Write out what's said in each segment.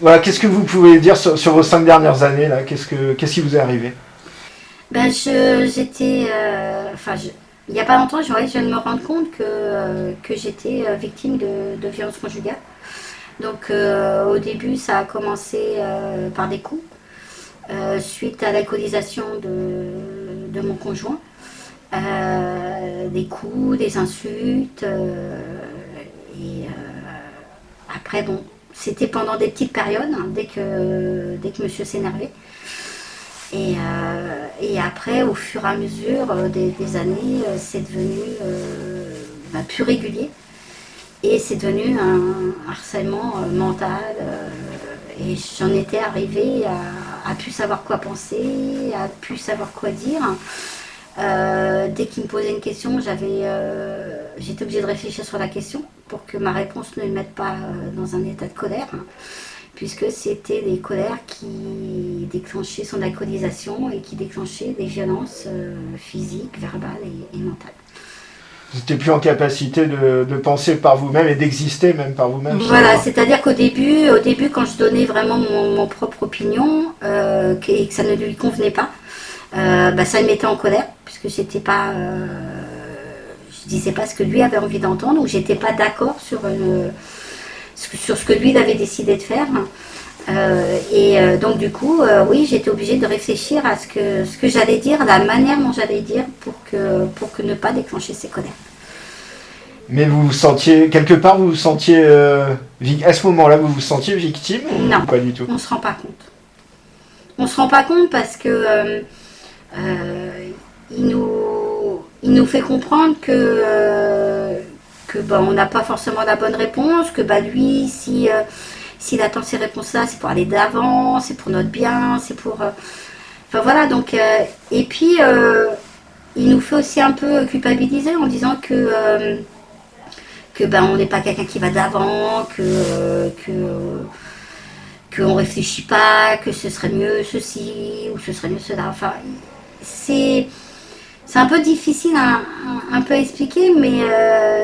Voilà, qu'est-ce que vous pouvez dire sur vos 5 dernières années là? Qu'est-ce qui vous est arrivé? Ben, j'étais, il n'y a pas longtemps, je viens de me rendre compte que j'étais victime de violences conjugales. Donc au début, ça a commencé par des coups, suite à l'alcoolisation de mon conjoint. Des coups, des insultes. Et après, bon, c'était pendant des petites périodes, hein, dès que monsieur s'énervait. Et après, au fur et à mesure des années, c'est devenu plus régulier. Et c'est devenu un harcèlement mental. Et j'en étais arrivée à plus savoir quoi penser, à plus savoir quoi dire. Dès qu'il me posait une question, j'étais obligée de réfléchir sur la question pour que ma réponse ne le mette pas dans un état de colère, puisque c'était les colères qui déclenchaient son alcoolisation et qui déclenchaient des violences physiques, verbales et mentales. Vous n'étiez plus en capacité de penser par vous-même et d'exister même par vous-même. Voilà, c'est-à-dire qu'au début, quand je donnais vraiment mon propre opinion et que ça ne lui convenait pas, ça me mettait en colère, puisque j'étais pas, je disais pas ce que lui avait envie d'entendre, ou j'étais pas d'accord sur ce que lui il avait décidé de faire. Donc du coup, oui, j'étais obligée de réfléchir à ce que j'allais dire, la manière dont j'allais dire pour que ne pas déclencher ces colères. Mais vous vous sentiez, quelque part, vous vous sentiez, à ce moment-là, vous vous sentiez victime Non, ou pas du tout? on se rend pas compte. On se rend pas compte parce que il nous fait comprendre que on n'a pas forcément la bonne réponse, que lui, s'il attend ces réponses-là, c'est pour aller d'avant, c'est pour notre bien, c'est pour... Enfin voilà, donc... et puis, il nous fait aussi un peu culpabiliser en disant que on n'est pas quelqu'un qui va d'avant, qu'on réfléchit pas, que ce serait mieux ceci ou ce serait mieux cela. Enfin, c'est un peu difficile un peu à expliquer, mais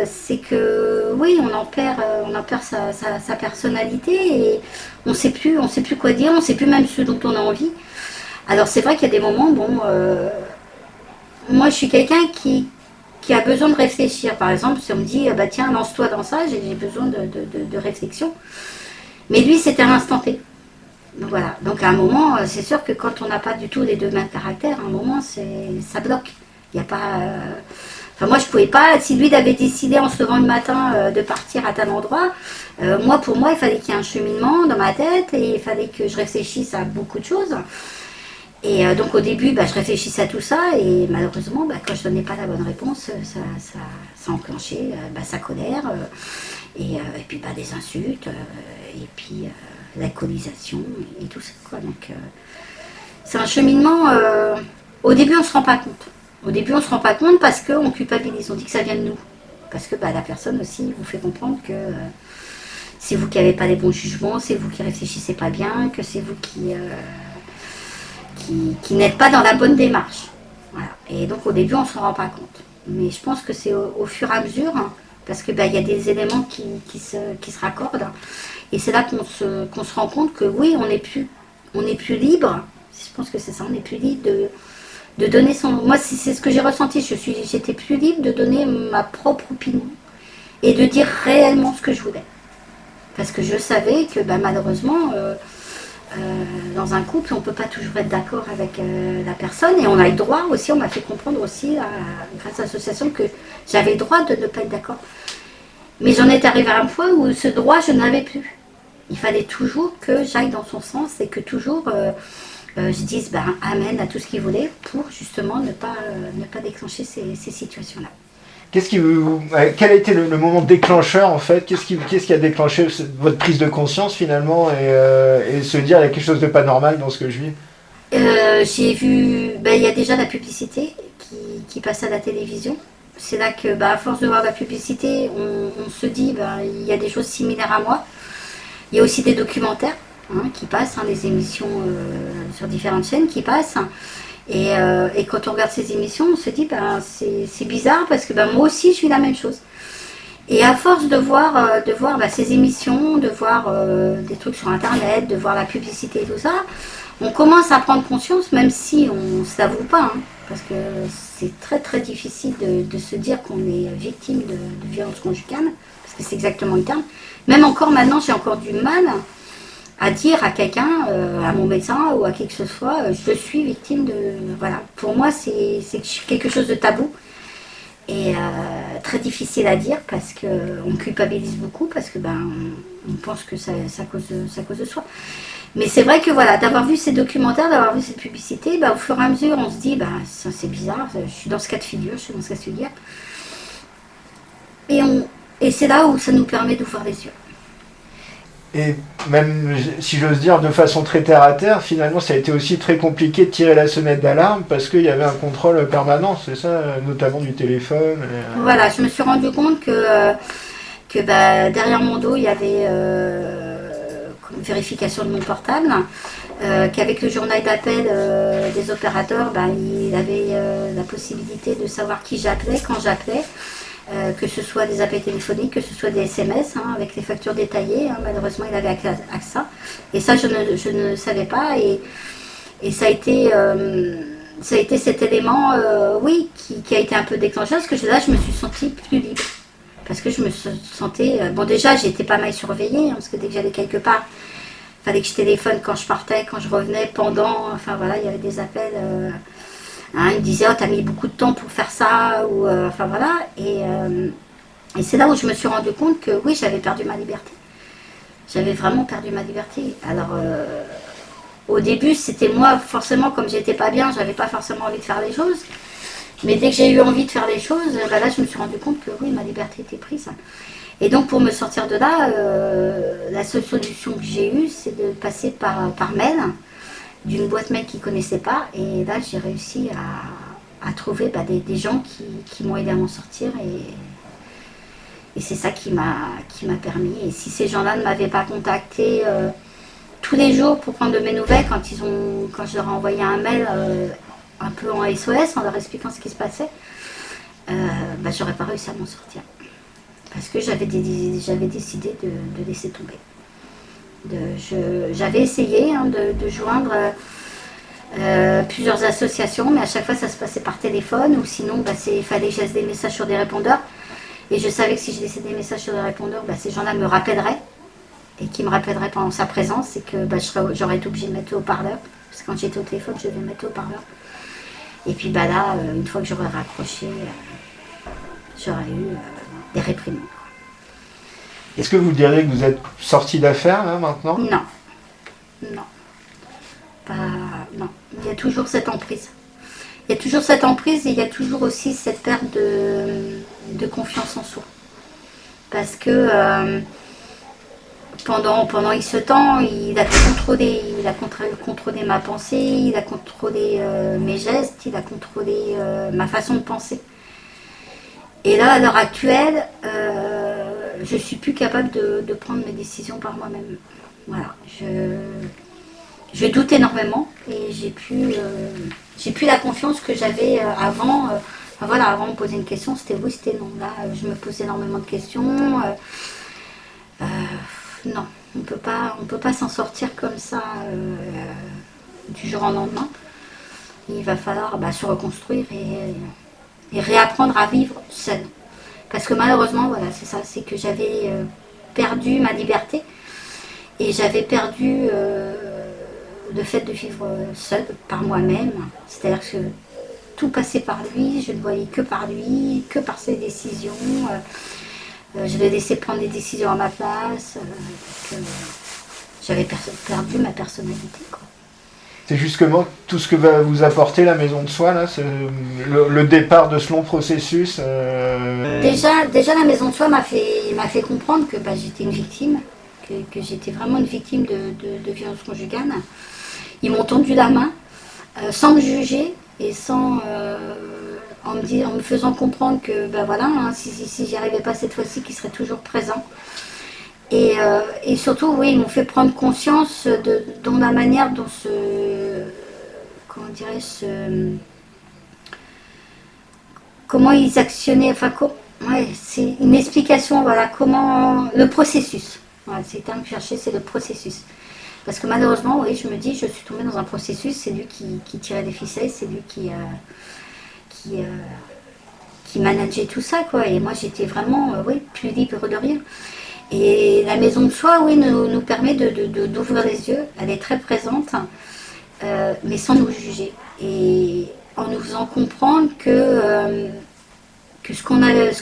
c'est que oui, on en perd sa personnalité et on sait plus quoi dire, on sait plus même ce dont on a envie. Alors c'est vrai qu'il y a des moments, moi je suis quelqu'un qui a besoin de réfléchir. Par exemple, si on me dit tiens, lance-toi dans ça, j'ai besoin de réflexion. Mais lui, c'était à l'instant T. Donc voilà. Donc à un moment, c'est sûr que quand on n'a pas du tout les deux mêmes caractères, à un moment, ça bloque. Il n'y a pas. Enfin, moi, je pouvais pas. Si lui, il avait décidé en se levant le matin de partir à tel endroit, pour moi, il fallait qu'il y ait un cheminement dans ma tête et il fallait que je réfléchisse à beaucoup de choses. Et donc au début, je réfléchissais à tout ça et malheureusement, quand je donnais pas la bonne réponse, ça enclenchait sa colère et puis des insultes et puis l'alcoolisation et tout ça, quoi. Donc c'est un cheminement. Au début, on se rend pas compte. Au début, on se rend pas compte parce qu'on culpabilise. On dit que ça vient de nous. Parce que la personne aussi vous fait comprendre que c'est vous qui n'avez pas les bons jugements, c'est vous qui réfléchissez pas bien, que c'est vous qui n'êtes pas dans la bonne démarche. Voilà. Et donc au début, on ne se rend pas compte. Mais je pense que c'est au fur et à mesure, parce que y a des éléments qui se raccordent. Et c'est là qu'on se rend compte que oui, on n'est plus libre. Je pense que c'est ça, on n'est plus libre de donner son... Moi, c'est ce que j'ai ressenti. J'étais plus libre de donner ma propre opinion et de dire réellement ce que je voulais. Parce que je savais que malheureusement... dans un couple, on ne peut pas toujours être d'accord avec la personne et on a le droit aussi, on m'a fait comprendre aussi grâce à l'association que j'avais le droit de ne pas être d'accord. Mais j'en étais arrivée à un point où ce droit, je ne l'avais plus. Il fallait toujours que j'aille dans son sens et que toujours je dise amen à tout ce qu'il voulait pour justement ne pas déclencher ces situations-là. Quel a été le moment déclencheur en fait? Qu'est-ce qui a déclenché votre prise de conscience finalement et se dire il y a quelque chose de pas normal dans ce que je vis? J'ai vu, il y a déjà la publicité qui passe à la télévision. C'est là que, à force de voir la publicité, on se dit, il y a des choses similaires à moi. Il y a aussi des documentaires qui passent, des émissions sur différentes chaînes qui passent. Et quand on regarde ces émissions, on se dit, c'est bizarre parce que moi aussi, je suis la même chose. Et à force de voir bah, ces émissions, de voir des trucs sur Internet, de voir la publicité et tout ça, on commence à prendre conscience, même si on ne s'avoue pas, hein, parce que c'est très très difficile de se dire qu'on est victime de violence conjugale, parce que c'est exactement le terme. Même encore maintenant, j'ai encore du mal à dire à quelqu'un, à mon médecin ou à qui que ce soit, je suis victime de... Voilà, pour moi c'est quelque chose de tabou. Et très difficile à dire parce qu'on culpabilise beaucoup, parce que on pense que ça cause de soi. Mais c'est vrai que voilà, d'avoir vu ces documentaires, d'avoir vu cette publicité, au fur et à mesure, on se dit, ça c'est bizarre, je suis dans ce cas de figure, Et c'est là où ça nous permet d'ouvrir les yeux. Et même, si j'ose dire, de façon très terre à terre, finalement, ça a été aussi très compliqué de tirer la sonnette d'alarme parce qu'il y avait un contrôle permanent, c'est ça, notamment du téléphone. Voilà, je me suis rendu compte que derrière mon dos, il y avait une vérification de mon portable, qu'avec le journal d'appel des opérateurs, il avait la possibilité de savoir qui j'appelais, quand j'appelais. Que ce soit des appels téléphoniques, que ce soit des SMS, avec les factures détaillées. Malheureusement, il avait accès à ça. Et ça, je ne savais pas. Et ça a été cet élément, oui, qui a été un peu déclencheur. Parce que là, je me suis sentie plus libre. Parce que je me sentais... bon, déjà, j'ai été pas mal surveillée. Parce que dès que j'allais quelque part, il fallait que je téléphone quand je partais, quand je revenais, pendant... Enfin, voilà, il y avait des appels... il me disait, oh, t'as mis beaucoup de temps pour faire ça, ou enfin voilà. Et c'est là où je me suis rendu compte que oui, j'avais perdu ma liberté. J'avais vraiment perdu ma liberté. Alors, au début, c'était moi, forcément, comme j'étais pas bien, j'avais pas forcément envie de faire les choses. Mais dès que j'ai eu envie de faire les choses, là, je me suis rendu compte que oui, ma liberté était prise. Et donc, pour me sortir de là, la seule solution que j'ai eue, c'est de passer par mail, d'une boîte mail qu'ils ne connaissaient pas. Et là, j'ai réussi à trouver des gens qui m'ont aidé à m'en sortir. Et c'est ça qui m'a permis. Et si ces gens-là ne m'avaient pas contacté tous les jours pour prendre de mes nouvelles, quand je leur ai envoyé un mail un peu en SOS, en leur expliquant ce qui se passait, j'aurais pas réussi à m'en sortir. Parce que j'avais décidé de laisser tomber. J'avais essayé de joindre plusieurs associations, mais à chaque fois ça se passait par téléphone, ou sinon il fallait que je laisse des messages sur des répondeurs. Et je savais que si je laissais des messages sur des répondeurs, ces gens-là me rappelleraient, et qui me rappelleraient pendant sa présence, et que j'aurais été obligée de mettre le haut-parleur, parce que quand j'étais au téléphone, je devais mettre le haut-parleur. Et puis là, une fois que j'aurais raccroché, j'aurais eu des réprimandes. Est-ce que vous diriez que vous êtes sorti d'affaires là maintenant? Non. Non. Il y a toujours cette emprise. Il y a toujours cette emprise et il y a toujours aussi cette perte de confiance en soi. Parce que pendant X temps, il a contrôlé ma pensée, il a contrôlé mes gestes, il a contrôlé ma façon de penser. Et là, à l'heure actuelle, je suis plus capable de prendre mes décisions par moi-même. Voilà, je doute énormément et j'ai plus la confiance que j'avais avant. Avant de me poser une question, c'était oui, c'était non. Là, je me pose énormément de questions. Non, on peut pas s'en sortir comme ça du jour au lendemain. Il va falloir se reconstruire et réapprendre à vivre seul. Parce que malheureusement, voilà, c'est ça, c'est que j'avais perdu ma liberté et j'avais perdu le fait de vivre seule, par moi-même. C'est-à-dire que tout passait par lui, je ne voyais que par lui, que par ses décisions. Je le laissais prendre des décisions à ma place. J'avais perdu ma personnalité, quoi. C'est justement tout ce que va vous apporter la maison de soi, là, le départ de ce long processus. Déjà, la maison de soi m'a fait comprendre que j'étais une victime, que j'étais vraiment une victime de violence conjugale. Ils m'ont tendu la main, sans me juger et en me faisant comprendre que si j'y arrivais pas cette fois-ci, qu'ils seraient toujours présents. Et surtout, oui, ils m'ont fait prendre conscience dans la manière dont comment ils actionnaient, ouais, c'est une explication, voilà, comment, le processus. Voilà, c'est le terme que je cherchais, c'est le processus. Parce que malheureusement, oui, je me dis, je suis tombée dans un processus, c'est lui qui tirait les ficelles, c'est lui qui, qui manageait tout ça, quoi. Et moi, j'étais vraiment, oui, plus libre de rien. Et la maison de soi, oui, nous permet d'ouvrir les yeux. Elle est très présente, mais sans nous juger. Et en nous faisant comprendre que ce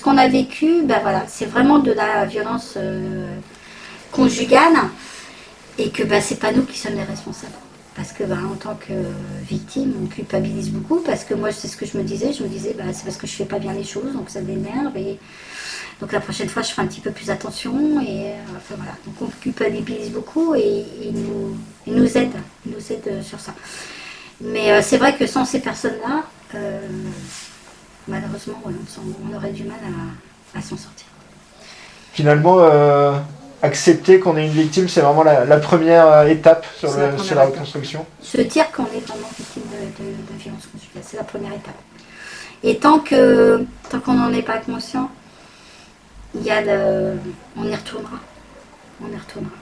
qu'on a vécu, ben voilà, c'est vraiment de la violence conjugale et que ben, c'est pas nous qui sommes les responsables. Parce que ben, en tant que victime, on culpabilise beaucoup. Parce que moi, c'est ce que je me disais. Je me disais, ben, c'est parce que je fais pas bien les choses, donc ça m'énerve. Et donc la prochaine fois, je ferai un petit peu plus attention. Et enfin voilà. Donc on culpabilise beaucoup et il nous aide. Il nous aide sur ça. Mais c'est vrai que sans ces personnes-là, malheureusement, ouais, on aurait du mal à s'en sortir. Finalement, accepter qu'on est une victime, c'est vraiment la première étape sur la reconstruction. Se dire qu'on est vraiment victime de violence conjugale, c'est la première étape. Et tant qu'on n'en est pas conscient, on y retournera. On y retournera.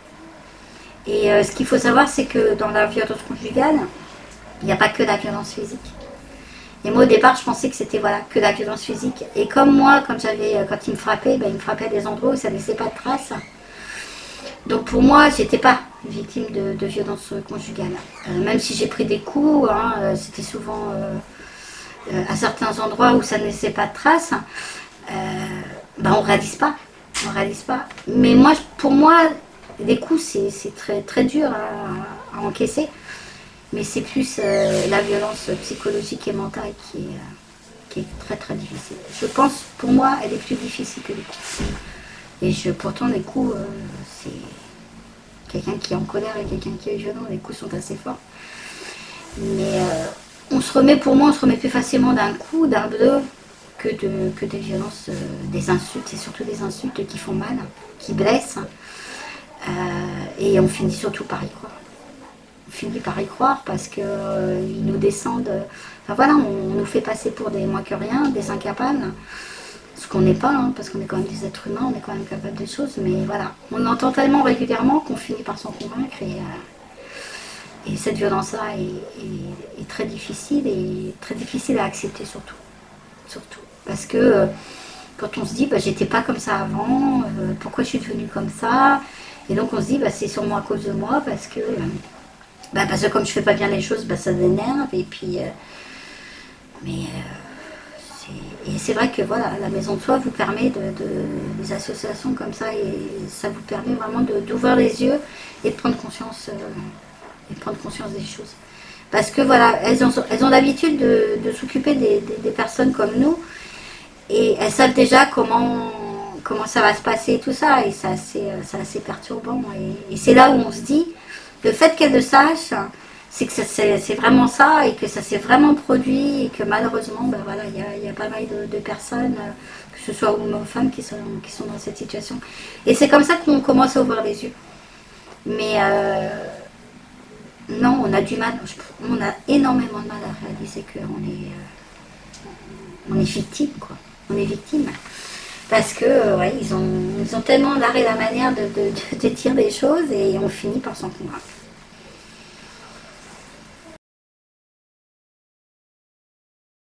Et ce qu'il faut savoir, c'est que dans la violence conjugale, il n'y a pas que la violence physique. Et moi, au départ, je pensais que c'était voilà, que la violence physique. Et comme moi, quand il me frappait, ben, il me frappait à des endroits où ça ne laissait pas de traces. Donc pour moi, j'étais pas victime de violence conjugale. Même si j'ai pris des coups, hein, c'était souvent à certains endroits où ça ne laissait pas de traces. Ben, on réalise pas. On réalise pas. Mais moi, pour moi, les coups, c'est très, très dur à encaisser. Mais c'est plus la violence psychologique et mentale qui est très très difficile. Je pense, pour moi, elle est plus difficile que les coups. Et pourtant, les coups, c'est quelqu'un qui est en colère et quelqu'un qui est violent, les coups sont assez forts. Mais pour moi, on se remet plus facilement d'un coup, d'un bleu, que des violences, des insultes, et surtout des insultes qui font mal, qui blessent. Et on finit surtout par y croire. On finit par y croire parce qu'ils nous descendent. Enfin voilà, on nous fait passer pour des moins que rien, des incapables. Ce qu'on n'est pas, hein, parce qu'on est quand même des êtres humains, on est quand même capable de choses. Mais voilà, on entend tellement régulièrement qu'on finit par s'en convaincre. Et cette violence-là est très difficile à accepter surtout. Surtout. Parce que quand on se dit, bah, j'étais pas comme ça avant, pourquoi je suis devenue comme ça? Et donc on se dit, bah, c'est sûrement à cause de moi, parce que comme je fais pas bien les choses, bah, ça m'énerve. Et puis, et c'est vrai que voilà, la maison de soi vous permet des associations comme ça, et ça vous permet vraiment d'ouvrir les yeux et de prendre conscience, des choses. Parce que voilà, elles ont l'habitude de s'occuper des personnes comme nous, et elles savent déjà comment ça va se passer et tout ça, et c'est assez perturbant. Et c'est là où on se dit, le fait qu'elles le sachent, c'est que c'est vraiment ça, et que ça s'est vraiment produit, et que malheureusement, ben voilà, il y a pas mal de personnes, que ce soit hommes ou femmes, qui sont dans cette situation. Et c'est comme ça qu'on commence à ouvrir les yeux. Mais non, on a du mal, on a énormément de mal à réaliser on est victime, quoi. On est victime. Parce que, ouais, ils ont tellement l'art et la manière de dire des choses, et on finit par s'en convaincre.